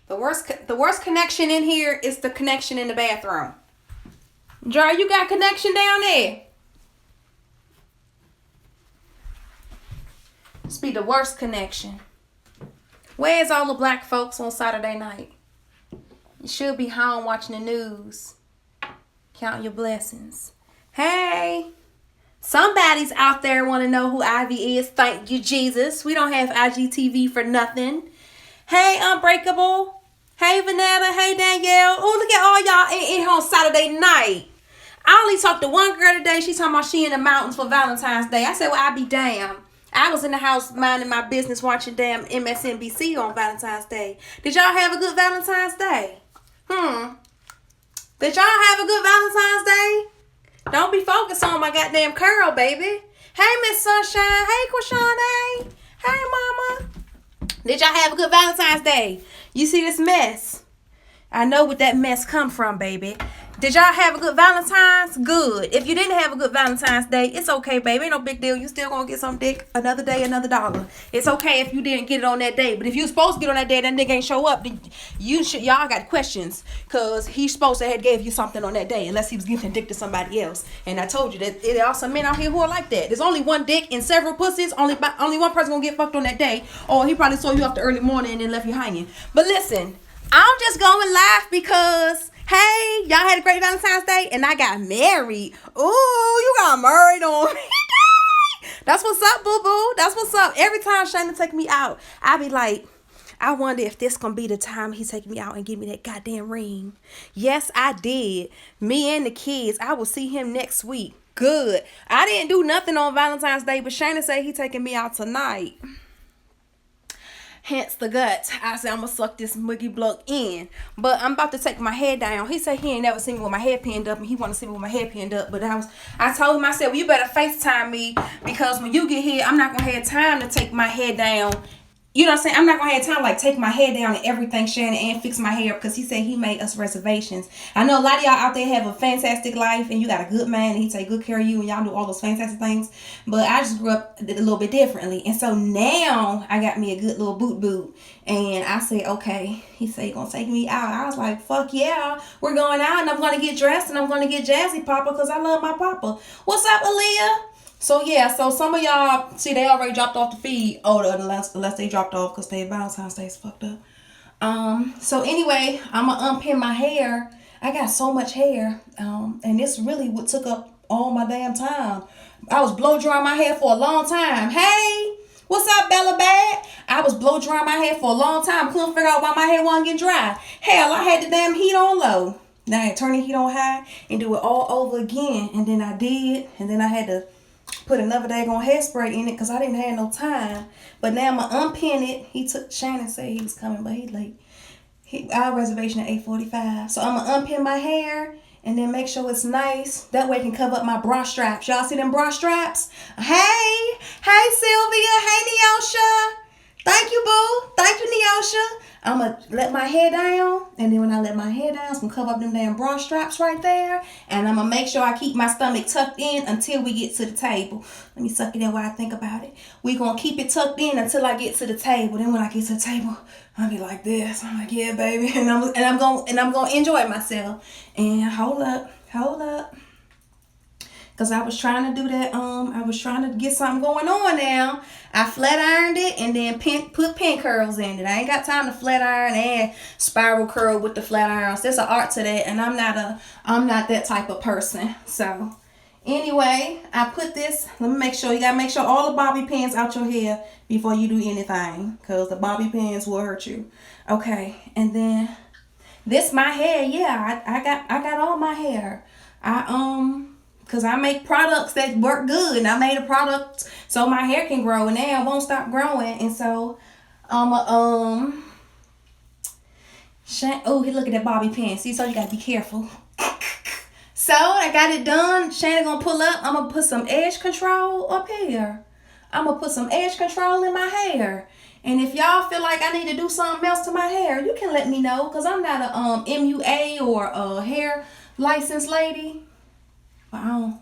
The worst connection in here is the connection in the bathroom. Jar, you got connection down there? This be the worst connection. Where's all the black folks on Saturday night? You should be home watching the news. Count your blessings. Hey, somebody's out there want to know who Ivy is. Thank you, Jesus. We don't have IGTV for nothing. Hey, Unbreakable. Hey, Vanetta. Hey, Danielle. Oh, look at all y'all in here on Saturday night. I only talked to one girl today. She's talking about she in the mountains for Valentine's Day. I said, well, I be damn. I was in the house minding my business watching damn MSNBC on Valentine's Day. Did y'all have a good Valentine's Day? Did y'all have a good Valentine's Day? Don't be focused on my goddamn curl, baby. Hey, Miss Sunshine. Hey, Quashana. Hey, Mama. Did y'all have a good Valentine's Day? You see this mess? I know where that mess come from, baby. Did y'all have a good Valentine's? Good. If you didn't have a good Valentine's Day, it's okay, baby. Ain't no big deal. You still gonna get some dick another day, another dollar. It's okay if you didn't get it on that day. But if you was supposed to get on that day, that nigga ain't show up, then y'all got questions. Cause he's supposed to have gave you something on that day, unless he was giving dick to somebody else. And I told you that there are some men out here who are like that. There's only one dick in several pussies. Only one person gonna get fucked on that day. Or he probably saw you after early morning and then left you hanging. But listen, I'm just going live because, hey, y'all had a great Valentine's Day and I got married. Ooh, you got married on me. That's what's up, boo-boo. That's what's up. Every time Shannon take me out, I be like, I wonder if this gonna be the time he take me out and give me that goddamn ring. Yes, I did. Me and the kids. I will see him next week. Good. I didn't do nothing on Valentine's Day, but Shannon said he taking me out tonight. Hence the guts. I said I'm gonna suck this muggy block in. But I'm about to take my head down. He said he ain't never seen me with my head pinned up, and he want to see me with my head pinned up. But I told him, I said, well, you better FaceTime me, because when you get here, I'm not gonna have time to take my head down. You know what I'm saying? I'm not gonna have time like take my head down and everything, Shannon, and fix my hair, because he said he made us reservations. I know a lot of y'all out there have a fantastic life and you got a good man and he take good care of you and y'all do all those fantastic things. But I just grew up a little bit differently. And so now I got me a good little boot. And I said, okay. He said he gonna take me out. I was like, fuck yeah. We're going out and I'm gonna get dressed and I'm gonna get jazzy, Papa, because I love my Papa. What's up, Aaliyah? So yeah, so some of y'all, see, they already dropped off the feed. Oh, unless they dropped off because their Valentine's Day is fucked up. So anyway, I'm going to unpin my hair. I got so much hair. And this really what took up all my damn time. I was blow drying my hair for a long time. Hey, what's up, Bella Bad? I was blow drying my hair for a long time. Couldn't figure out why my hair wasn't getting dry. Hell, I had the damn heat on low. Now I had to turn the heat on high and do it all over again. And then I did. And then I had to put another daggone hairspray in it because I didn't have no time. But now I'm going to unpin it. Shannon said he was coming, but he late. Our reservation at 8:45. So I'm going to unpin my hair and then make sure it's nice. That way it can cover up my bra straps. Y'all see them bra straps? Hey Sylvia. Hey Neosha. Thank you, boo. Thank you, Neosha. I'm going to let my hair down. And then when I let my hair down, I'm going to cover up them damn bra straps right there. And I'm going to make sure I keep my stomach tucked in until we get to the table. Let me suck it in while I think about it. We're going to keep it tucked in until I get to the table. Then when I get to the table, I'll be like this. I'm like, yeah, baby. And I'm going to enjoy myself. And hold up. Because I was trying to do that. I was trying to get something going on now. I flat ironed it and then put pin curls in it. I ain't got time to flat iron and spiral curl with the flat irons. There's an art to that, and I'm not that type of person. So anyway, I put this. Let me make sure. You gotta make sure all the bobby pins out your hair before you do anything, because the bobby pins will hurt you. Okay, and then this my hair. Yeah, I got all my hair. Because I make products that work good. And I made a product so my hair can grow. And now it won't stop growing. And so, oh, look at that bobby pin. See, so you got to be careful. So, I got it done. Shannon going to pull up. I'm going to put some edge control up here. I'm going to put some edge control in my hair. And if y'all feel like I need to do something else to my hair, you can let me know. Because I'm not a MUA or a hair licensed lady. Wow.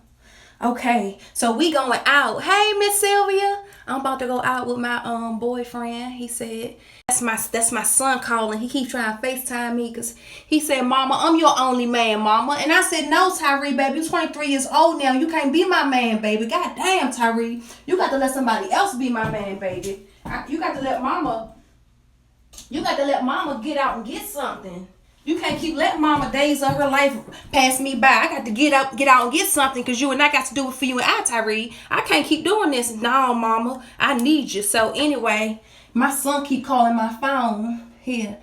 Okay, so we going out. Hey, Miss Sylvia. I'm about to go out with my boyfriend. He said that's my son calling. He keeps trying to FaceTime me because he said, Mama, I'm your only man, Mama. And I said, no, Tyree, baby, you're 23 years old now. You can't be my man, baby. God damn, Tyree. You got to let somebody else be my man, baby. You got to let Mama get out and get something. You can't keep letting Mama days of her life pass me by. I got to get out and get something because you and I got to do it for you and I, Tyree. I can't keep doing this. No, Mama, I need you. So anyway, my son keep calling my phone here.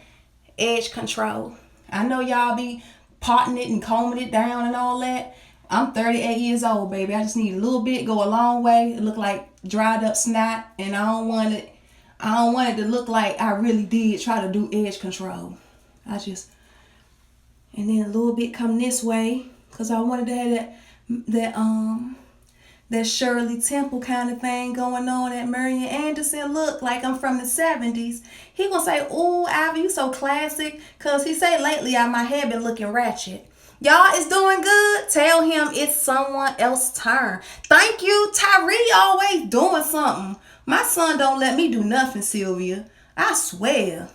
Edge control. I know y'all be potting it and combing it down and all that. I'm 38 years old, baby. I just need a little bit, go a long way. It look like dried up snot, and I don't want it to look like I really did try to do edge control. And then a little bit come this way, cause I wanted to have that Shirley Temple kind of thing going on, that Marian Anderson look like I'm from the 70s. He gonna say, "Ooh, Ivy, you so classic," cause he say lately my hair been looking ratchet. Y'all is doing good. Tell him it's someone else's turn. Thank you, Tyree. Always doing something. My son don't let me do nothing, Sylvia. I swear.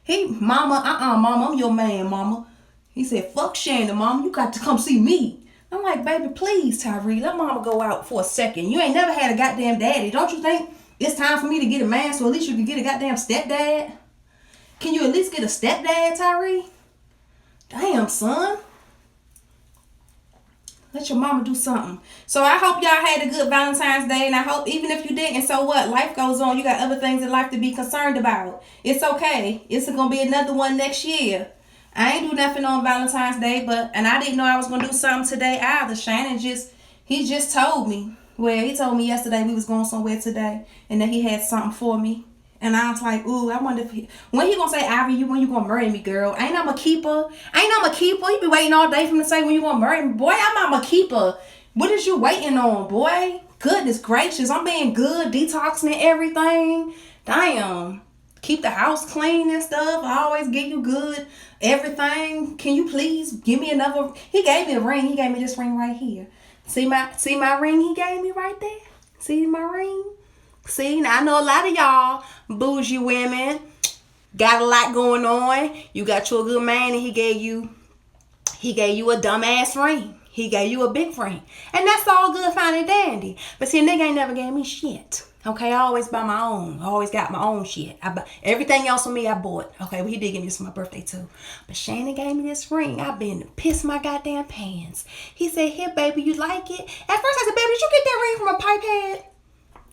Mama, I'm your man, Mama. He said, fuck Shannon, Mama. You got to come see me. I'm like, baby, please, Tyree, let Mama go out for a second. You ain't never had a goddamn daddy. Don't you think it's time for me to get a man so at least you can get a goddamn stepdad? Can you at least get a stepdad, Tyree? Damn, son. Let your mama do something. So I hope y'all had a good Valentine's Day. And I hope even if you didn't, so what? Life goes on. You got other things in life to be concerned about. It's okay. It's going to be another one next year. I ain't do nothing on Valentine's Day, and I didn't know I was going to do something today either. Shannon he just told me. Well, he told me yesterday we was going somewhere today and that he had something for me. And I was like, ooh, I wonder when he going to say, Ivy, when you going to marry me, girl? Ain't I'm a keeper. You be waiting all day for him to say when you going to marry me. Boy, I'm a keeper. What is you waiting on, boy? Goodness gracious. I'm being good, detoxing and everything. Damn. Keep the house clean and stuff. I always give you good everything. Can you please give me another? He gave me a ring. He gave me this ring right here. See my ring he gave me right there? See my ring? See, now I know a lot of y'all bougie women got a lot going on. You got you a good man and he gave you a dumbass ring. He gave you a big ring. And that's all good, fine and dandy. But see, a nigga ain't never gave me shit. Okay, I always buy my own. I always got my own shit. I buy everything else for me, I bought. Okay, well, he did give me this for my birthday too. But Shannon gave me this ring. I've been to piss my goddamn pants. He said, here, baby, you like it? At first I said, baby, did you get that ring from a pipe head?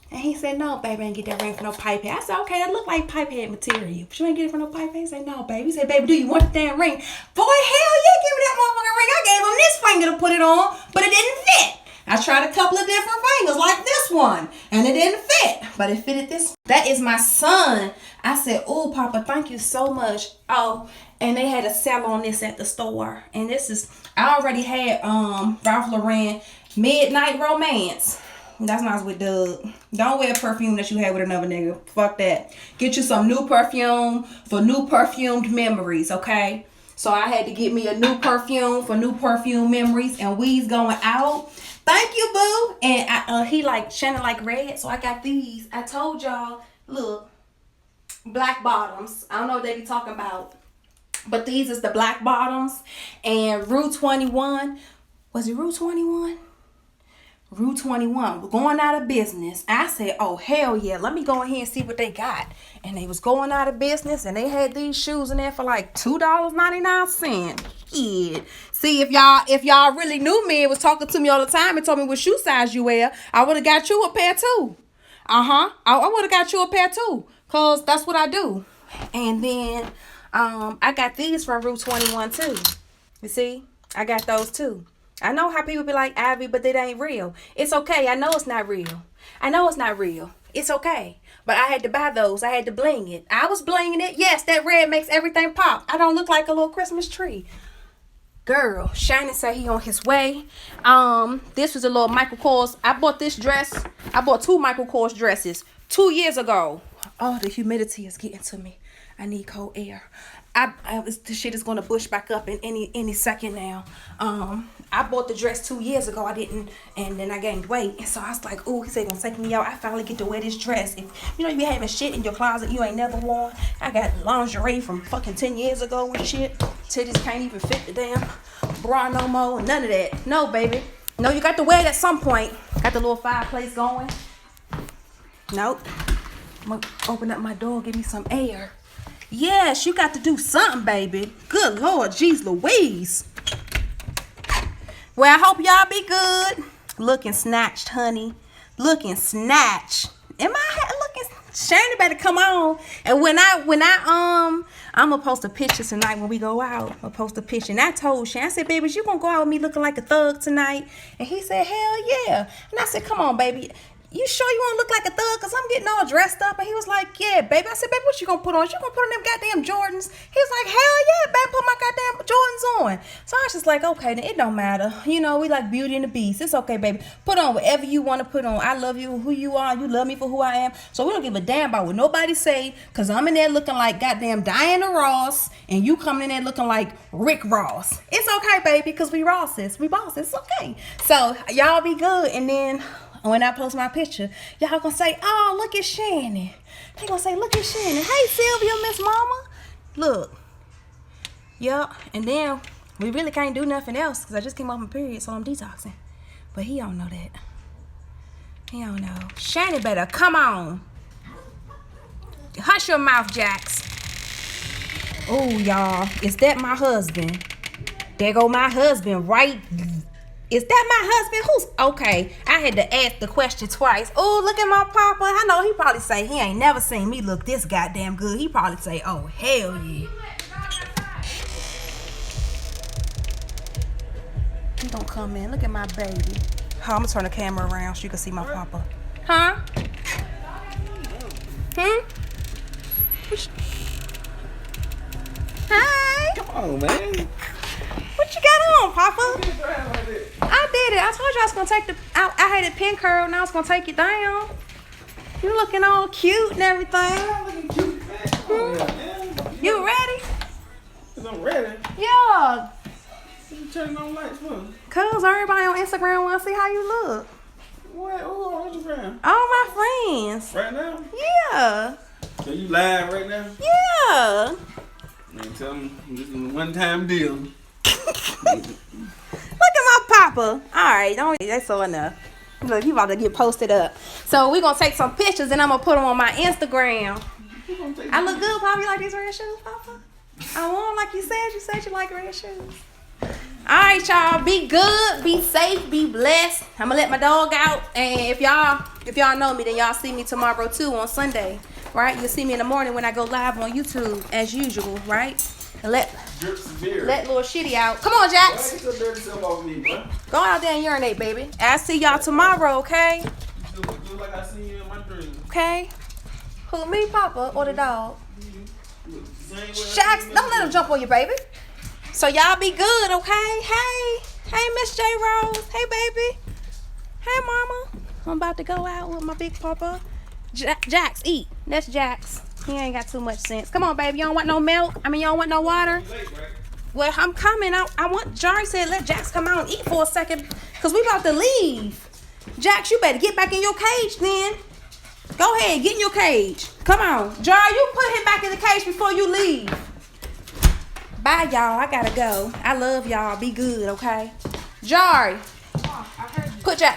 And he said, no, baby, I ain't get that ring from no pipe head. I said, okay, that look like pipe head material. But you ain't get it from no pipe head? He said, no, baby. He said, baby, do you want the damn ring? Boy, hell yeah, give me that motherfucking ring. I gave him this finger to put it on, but it didn't fit. I tried a couple of different fingers like this one, and it didn't fit, but it fitted this. That is my son. I said, oh, Papa, thank you so much. Oh, and they had a sale on this at the store. And this is, I already had Ralph Lauren Midnight Romance. That's not with Doug. Don't wear perfume that you had with another nigga. Fuck that. Get you some new perfume for new perfumed memories, okay? So I had to get me a new perfume for new perfume memories, and we's going out. Thank you, boo. And he like Shannon like red, so I got these. I told y'all, look, black bottoms. I don't know what they be talking about, but these is the black bottoms. And Rue 21, was it Rue 21? Rue 21, we're going out of business. I said, oh, hell yeah, let me go ahead and see what they got. And they was going out of business, and they had these shoes in there for like $2.99. Yeah. See, if y'all really knew me and was talking to me all the time and told me what shoe size you wear, I would have got you a pair too. I would have got you a pair too, because that's what I do. And then I got these from Rue 21 too. You see, I got those too. I know how people be like, Ivy, but it ain't real. It's okay. I know it's not real. It's okay. But I had to buy those. I had to bling it. I was blinging it. Yes, that red makes everything pop. I don't look like a little Christmas tree. Girl, Shannon said he on his way. This was a little Michael Kors. I bought this dress. I bought two Michael Kors dresses 2 years ago. Oh, the humidity is getting to me. I need cold air. The shit is gonna bush back up in any second now. I bought the dress 2 years ago. I didn't, and then I gained weight, and so I was like, "Ooh, he said gonna take me out. I finally get to wear this dress." If you know you be having shit in your closet you ain't never worn. I got lingerie from fucking 10 years ago and shit. Titties can't even fit the damn bra no more. None of that. No, baby. No, you got to wear it at some point. Got the little fireplace going. Nope. I'm gonna open up my door, give me some air. Yes, you got to do something, baby. Good Lord, jeez Louise. Well, I hope y'all be good. Looking snatched, honey. Looking snatched. Am I looking? Shannon better come on. And when I'm gonna post a picture tonight when we go out. I'll post a picture. And I told Shannon, I said, baby, you gonna go out with me looking like a thug tonight? And he said, hell yeah. And I said, come on, baby. You sure you want to look like a thug? Because I'm getting all dressed up. And he was like, yeah, baby. I said, baby, what you going to put on? You going to put on them goddamn Jordans? He was like, hell yeah, baby, put my goddamn Jordans on. So I was just like, okay, then it don't matter. You know, we like Beauty and the Beast. It's okay, baby. Put on whatever you want to put on. I love you who you are. You love me for who I am. So we don't give a damn about what nobody say. Because I'm in there looking like goddamn Diana Ross. And you coming in there looking like Rick Ross. It's okay, baby, because we Rosses. We bosses. It's okay. So y'all be good. And then when I post my picture, y'all gonna say, oh, look at Shannon. They gonna say, look at Shannon. Hey, Sylvia, Miss Mama. Look. Yup. And then we really can't do nothing else because I just came off my period, so I'm detoxing. But he don't know that. He don't know. Shannon better come on. Hush your mouth, Jax. Oh, y'all. Is that my husband? There go my husband right. Is that my husband? Who's okay? I had to ask the question twice. Oh, look at my papa. I know he probably say he ain't never seen me look this goddamn good. He probably say, oh, hell yeah. He gonna come in. Look at my baby. Oh, I'm gonna turn the camera around so you can see my papa. Huh? Hi. Come on, man. What you got on, Papa? I did it. I told you I was gonna take I had it pin curl and I was gonna take it down. You looking all cute and everything. I'm looking cute, man. Oh, yeah, man. You ready? Cause I'm ready. Yeah. What you turning on lights for? Cause everybody on Instagram wanna see how you look. What? Who on Instagram? All my friends. Right now? Yeah. So you live right now? Yeah. Man, tell them this is a one-time deal. Look at my papa. Alright, that's all enough. Look, he about to get posted up. So we're gonna take some pictures and I'm gonna put them on my Instagram. I look good, Papa. You like these red shoes, Papa? I want like you said. You said you like red shoes. Alright, y'all. Be good, be safe, be blessed. I'm gonna let my dog out. And if y'all know me, then y'all see me tomorrow too on Sunday. Right? You'll see me in the morning when I go live on YouTube as usual, right? And let little shitty out. Come on, Jax. Why you so dirty self off me, bro? Go out there and urinate, baby. I'll see y'all tomorrow, okay? You look like I seen you in my dreams. Okay? Who, me, Papa, or the dog? Jax, don't let him jump on you, baby. So y'all be good, okay? Hey, Miss J Rose. Hey, baby. Hey, Mama. I'm about to go out with my big papa. Jax, eat. That's Jax. He ain't got too much sense. Come on, baby. You don't want no milk? You don't want no water? Well, I'm coming. I want, Jari said let Jax come out and eat for a second because we about to leave. Jax, you better get back in your cage then. Go ahead, get in your cage. Come on. Jari, you put him back in the cage before you leave. Bye, y'all. I gotta go. I love y'all. Be good, okay? Jari, put Jax.